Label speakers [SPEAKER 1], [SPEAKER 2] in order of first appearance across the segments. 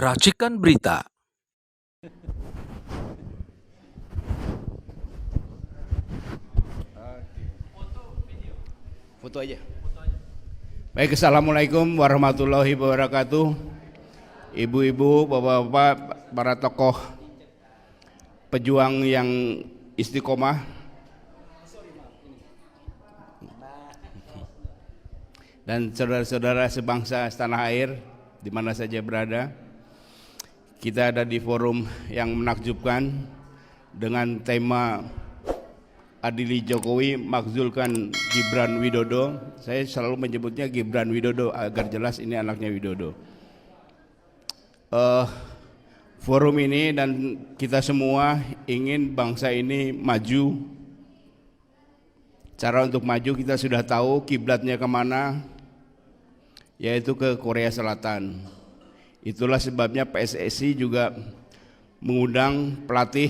[SPEAKER 1] Racikan Berita.
[SPEAKER 2] Foto aja. Baik, assalamualaikum warahmatullahi wabarakatuh. Ibu-ibu, bapak-bapak, para tokoh pejuang yang istiqomah, dan saudara-saudara sebangsa setanah air di mana saja berada. Kita ada di forum yang menakjubkan dengan tema Adili Jokowi, makzulkan Gibran Widodo. Saya selalu menyebutnya Gibran Widodo agar jelas ini anaknya Widodo. Forum ini dan kita semua ingin bangsa ini maju. Cara untuk maju kita sudah tahu, kiblatnya kemana, yaitu ke Korea Selatan. Itulah sebabnya PSSI juga mengundang pelatih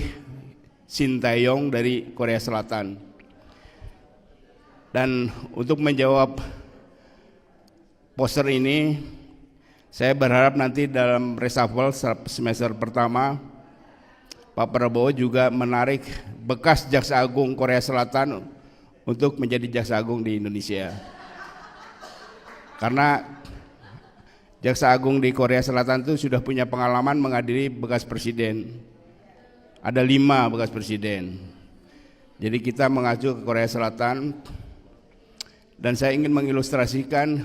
[SPEAKER 2] Shin Tae-yong dari Korea Selatan. Dan untuk menjawab poster ini, saya berharap nanti dalam reshuffle semester pertama Pak Prabowo juga menarik bekas Jaksa Agung Korea Selatan untuk menjadi Jaksa Agung di Indonesia. Karena Jaksa Agung di Korea Selatan itu sudah punya pengalaman mengadili bekas presiden. Ada 5 bekas presiden. Jadi kita mengacu ke Korea Selatan, dan saya ingin mengilustrasikan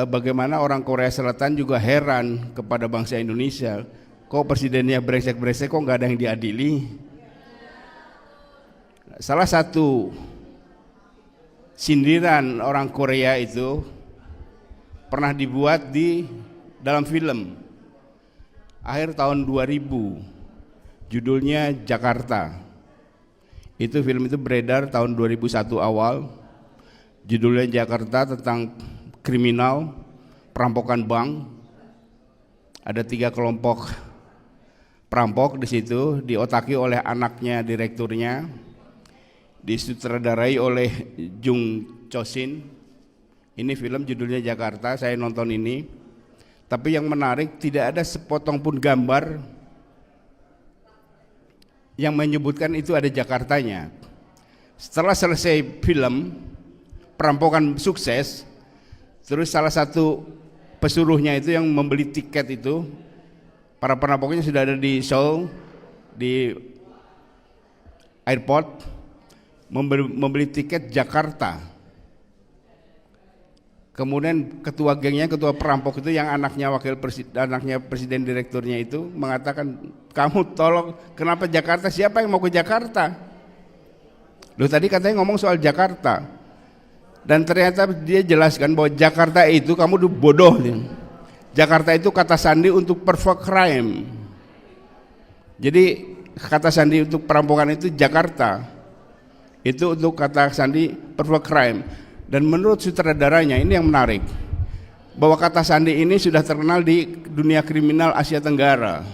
[SPEAKER 2] bagaimana orang Korea Selatan juga heran kepada bangsa Indonesia. Kok presidennya brengsek-brengsek, kok nggak ada yang diadili? Salah satu sindiran orang Korea itu pernah dibuat di dalam film akhir tahun 2000. Judulnya Jakarta. Itu film itu beredar tahun 2001 awal. Judulnya Jakarta, tentang kriminal, perampokan bank. Ada 3 kelompok perampok di situ, diotaki oleh anaknya direkturnya. Disutradarai oleh Jung Cho-shin. Ini film judulnya Jakarta, saya nonton ini. Tapi yang menarik, tidak ada sepotong pun gambar yang menyebutkan itu ada Jakartanya. Setelah selesai film, perampokan sukses, terus salah satu pesuruhnya itu yang membeli tiket itu, para perampoknya sudah ada di Seoul, di airport, membeli tiket Jakarta. Kemudian ketua gengnya, ketua perampok itu yang anaknya anaknya presiden direkturnya itu mengatakan, kamu tolong, kenapa Jakarta? Siapa yang mau ke Jakarta? Loh, tadi katanya ngomong soal Jakarta. Dan ternyata dia jelaskan bahwa Jakarta itu, kamu bodoh. Jakarta itu kata sandi untuk perfect crime. Jadi kata sandi untuk perampokan itu Jakarta. Itu untuk kata sandi perfect crime. Dan menurut sutradaranya, ini yang menarik, bahwa kata sandi ini sudah terkenal di dunia kriminal Asia Tenggara.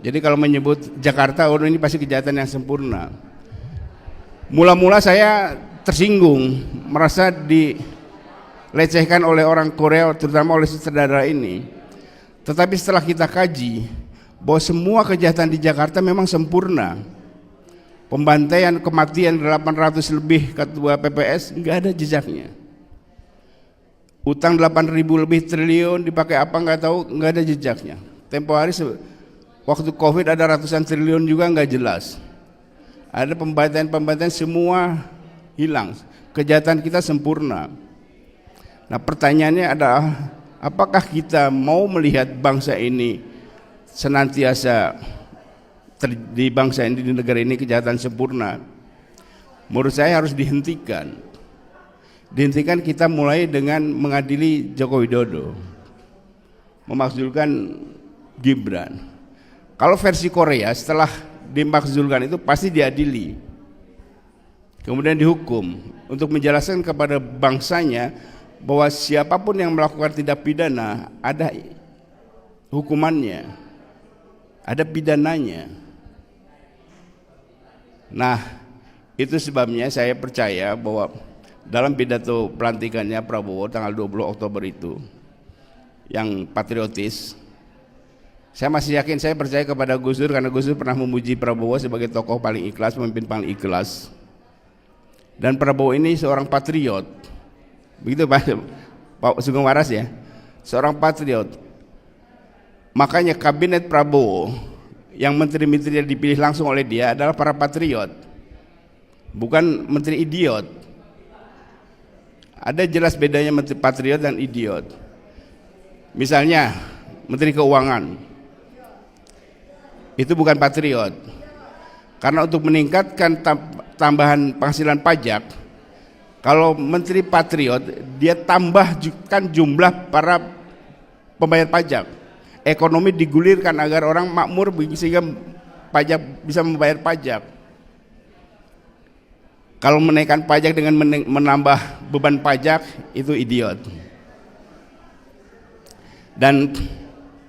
[SPEAKER 2] Jadi kalau menyebut Jakarta, oh ini pasti kejahatan yang sempurna. Mula-mula saya tersinggung, merasa dilecehkan oleh orang Korea, terutama oleh sutradara ini. Tetapi setelah kita kaji, bahwa semua kejahatan di Jakarta memang sempurna. Pembantaian, kematian 800 lebih ketua PPS nggak ada jejaknya. Utang 8.000 lebih triliun dipakai apa nggak tahu, nggak ada jejaknya. Tempo hari waktu Covid ada ratusan triliun juga nggak jelas. Ada pembantaian semua hilang. Kejahatan kita sempurna. Nah, pertanyaannya adalah, apakah kita mau melihat bangsa ini senantiasa di bangsa ini, di negara ini kejahatan sempurna? Menurut saya harus dihentikan. Dihentikan, kita mulai dengan mengadili Joko Widodo, memakzulkan Gibran. Kalau versi Korea, setelah dimakzulkan itu pasti diadili, kemudian dihukum, untuk menjelaskan kepada bangsanya bahwa siapapun yang melakukan tindak pidana ada hukumannya, ada pidananya. Nah, itu sebabnya saya percaya bahwa dalam pidato pelantikannya Prabowo tanggal 20 Oktober itu, yang patriotis. Saya masih yakin, saya percaya kepada Gus Dur karena Gus Dur pernah memuji Prabowo sebagai tokoh paling ikhlas, pemimpin paling ikhlas. Dan Prabowo ini seorang patriot. Begitu Pak Sugeng Waras ya, seorang patriot. Makanya kabinet Prabowo yang menteri-menteri yang dipilih langsung oleh dia adalah para patriot, bukan menteri idiot. Ada jelas bedanya menteri patriot dan idiot. Misalnya Menteri Keuangan itu bukan patriot, karena untuk meningkatkan tambahan penghasilan pajak, kalau menteri patriot dia tambahkan jumlah para pembayar pajak, ekonomi digulirkan agar orang makmur sehingga pajak bisa membayar pajak. Kalau menaikkan pajak dengan menambah beban pajak itu idiot. Dan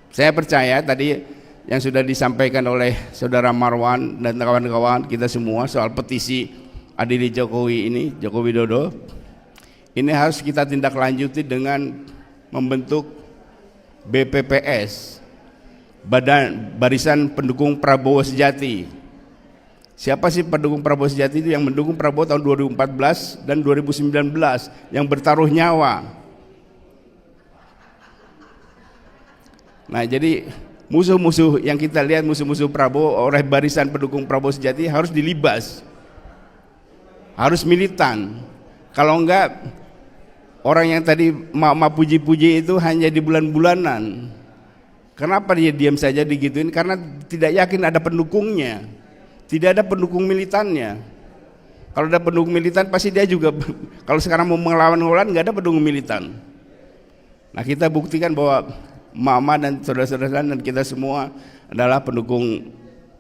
[SPEAKER 2] saya percaya tadi yang sudah disampaikan oleh Saudara Marwan dan kawan-kawan kita semua soal petisi adili Jokowi ini, Joko Widodo, ini harus kita tindak lanjuti dengan membentuk BPPS, Barisan Pendukung Prabowo Sejati. Siapa sih pendukung Prabowo Sejati itu? Yang mendukung Prabowo tahun 2014 dan 2019 yang bertaruh nyawa. Nah, jadi musuh-musuh yang kita lihat, musuh-musuh Prabowo oleh Barisan Pendukung Prabowo Sejati harus dilibas, harus militan. Kalau enggak, orang yang tadi puji-puji itu hanya di bulan-bulanan. Kenapa dia diam saja digituin? Karena tidak yakin ada pendukungnya, tidak ada pendukung militannya. Kalau ada pendukung militan pasti dia juga kalau sekarang mau melawan Holland nggak ada pendukung militan. Nah, kita buktikan bahwa Mama dan saudara-saudara dan kita semua adalah pendukung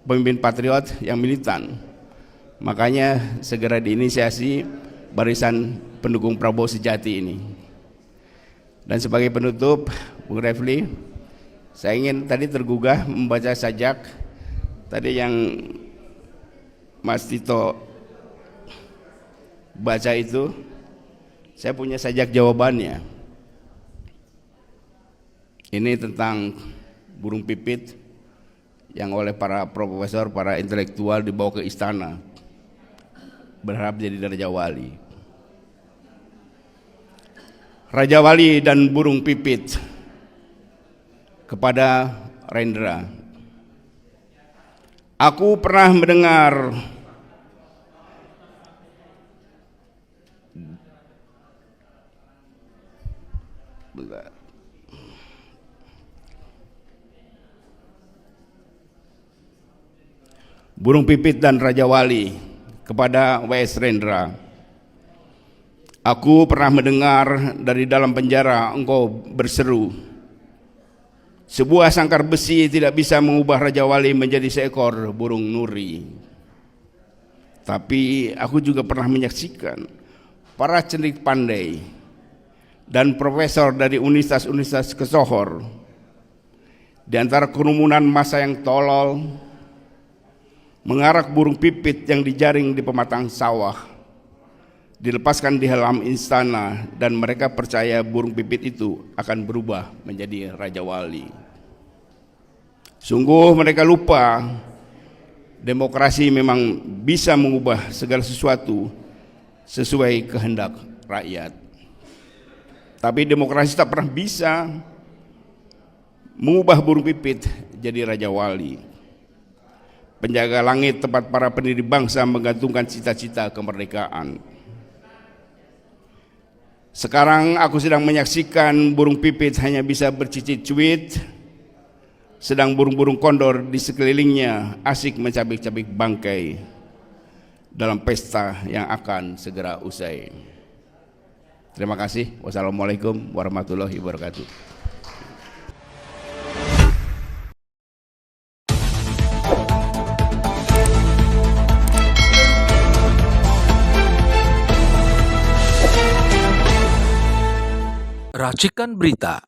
[SPEAKER 2] pemimpin patriot yang militan. Makanya segera diinisiasi Barisan Pendukung Prabowo Sejati ini. Dan sebagai penutup, Bung Refli, saya ingin tadi tergugah membaca sajak tadi yang Mas Tito baca itu. Saya punya sajak jawabannya. Ini tentang burung pipit yang oleh para profesor, para intelektual dibawa ke istana, berharap jadi Raja Wali. Raja Wali dan burung pipit kepada Rendra. Aku pernah mendengar burung pipit dan Raja Wali kepada W.S. Rendra. Aku pernah mendengar dari dalam penjara engkau berseru, sebuah sangkar besi tidak bisa mengubah Raja Wali menjadi seekor burung nuri. Tapi aku juga pernah menyaksikan para cendik pandai dan profesor dari universitas-universitas kesohor di antara kerumunan massa yang tolol mengarak burung pipit yang dijaring di pematang sawah, dilepaskan di halaman istana, dan mereka percaya burung pipit itu akan berubah menjadi Raja Wali. Sungguh mereka lupa demokrasi memang bisa mengubah segala sesuatu sesuai kehendak rakyat. Tapi demokrasi tak pernah bisa mengubah burung pipit jadi Raja Wali. Penjaga langit tempat para pendiri bangsa menggantungkan cita-cita kemerdekaan. Sekarang aku sedang menyaksikan burung pipit hanya bisa bercicit-cuit, sedang burung-burung kondor di sekelilingnya asik mencabik-cabik bangkai dalam pesta yang akan segera usai. Terima kasih. Wassalamualaikum warahmatullahi wabarakatuh.
[SPEAKER 1] Racikan Berita